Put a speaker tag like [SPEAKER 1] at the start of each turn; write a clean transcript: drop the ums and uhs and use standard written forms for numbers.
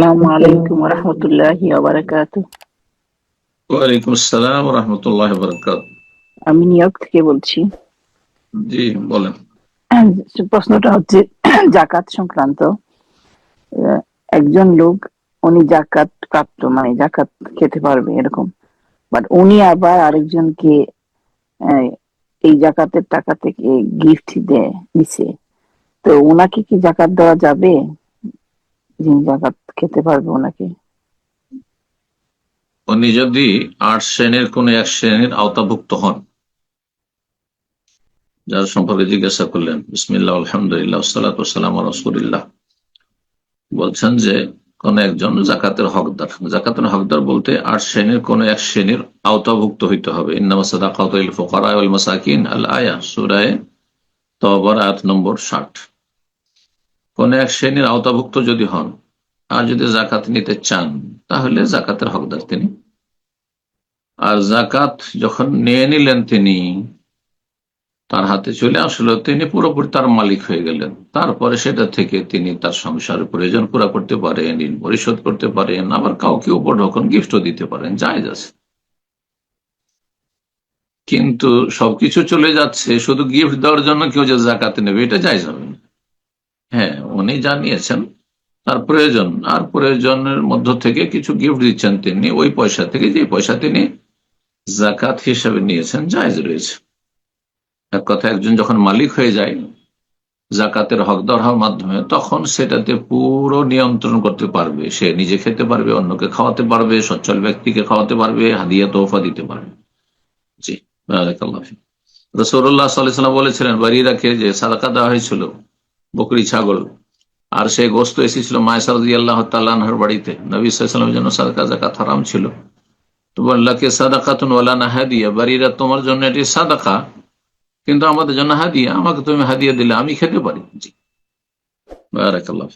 [SPEAKER 1] আসসালামু আলাইকুম ওয়া রাহমাতুল্লাহি ওয়া বারাকাতুহু।
[SPEAKER 2] ওয়ালাইকুম আসসালাম রহমতুল্লাহ বরকাত।
[SPEAKER 1] আমি নিউইয়র্ক থেকে বলছি।
[SPEAKER 2] জি, বলেন।
[SPEAKER 1] প্রশ্নটা হচ্ছে যাকাত সংক্রান্ত। আহ, একজন লোক, উনি যাকাত প্রাপ্ত, মানে যাকাত খেতে পারবে এরকম, বাট উনি আবার আরেকজনকে আহ, এই যাকাতের টাকা থেকে গিফট দিছে। তো ওনাকে কি যাকাত দেওয়া যাবে? যিনি যাকাত খেতে পারবে ওনাকে?
[SPEAKER 2] উনি যদি 8 শ্রেণীর কোন এক শ্রেণীর আওতাভুক্ত হন, যার সম্পর্কে জিজ্ঞাসা করলেন, বিসমিল্লাহ আলহামদুলিল্লাহ সাল্লাতু ওয়াসসালামু আলা রাসূলিল্লাহ, বলছেন যে কোন একজন জাকাতের হকদার। জাকাতের হকদার বলতে 8 শ্রেণীর কোন এক শ্রেণীর আওতাভুক্ত হইতে হবে। ইন্নামা সাদাকাতু লিল ফুকারা ওয়াল মাসাকিন, আল আয়া, সূরা তওবার আয়াত নম্বর 60। কোন এক শ্রেণীর আওতাভুক্ত যদি হন আর যদি জাকাত নিতে চান, তাহলে জাকাতের হকদার তিনি। আর জাকাত যখন নিয়ে নিলেন, তিনি তার হাতে চলে আসলো, তিনি পুরোপুরি তার মালিক হয়ে গেলেন। তারপরে সেটা থেকে তিনি তার সংসারের প্রয়োজন পুরা করতে পারেন, ঋণ পরিশোধ করতে পারেন, আবার কাউকে উপঢৌকন গিফটও দিতে পারেন, জায়েজ আছে। কিন্তু সবকিছু চলে যাচ্ছে, শুধু গিফট দেওয়ার জন্য কেউ যে জাকাত নেবে, এটা জায়েজ হবে না। হ্যাঁ, উনি জানিয়েছেন তার প্রয়োজন, আর প্রয়োজনের মধ্য থেকে কিছু গিফট দিচ্ছেন তিনি, ওই পয়সা থেকে, যে পয়সা তিনি জাকাত হিসেবে নিয়েছেন, জায়েজ রয়েছে। এক কথা, একজন যখন মালিক হয়ে যায় জাকাতের হকদার হওয়ার মাধ্যমে, তখন সেটাতে পুরো নিয়ন্ত্রণ করতে পারবে। সে নিজে খেতে পারবে, অন্যকে খাওয়াতে পারবে, সচ্ছল ব্যক্তিকে খাওয়াতে পারবে, হাদিয়া তোহফা দিতে পারবে। জি, বারাকাল্লাহ ফিক। রাসূলুল্লাহ সাল্লাল্লাহু আলাইহি ওয়াসাল্লাম বলেছিলেন, বারিরাকে যে সাদাকা দেওয়া হয়েছিল, বকরি ছাগল, আর সেই গোস্ত এসেছিল মায়েশা রাদিয়াল্লাহু তাআলা আনহার বাড়িতে, নবী সাল্লাল্লাহু আলাইহি ওয়াসাল্লামের জন্য সাদাকা যাকাত হারাম ছিল। তো বললেন, কে সাদাকাতুন ওয়া লানা হাদিয়া, বারিরা তোমার জন্য এটি সাদাকা, কিন্তু আমাদের জন্য হাদিয়া, আমাকে তুমি হাদিয়া দিলে আমি খেতে পারি। জি, বারাকাল্লাহ ফিক।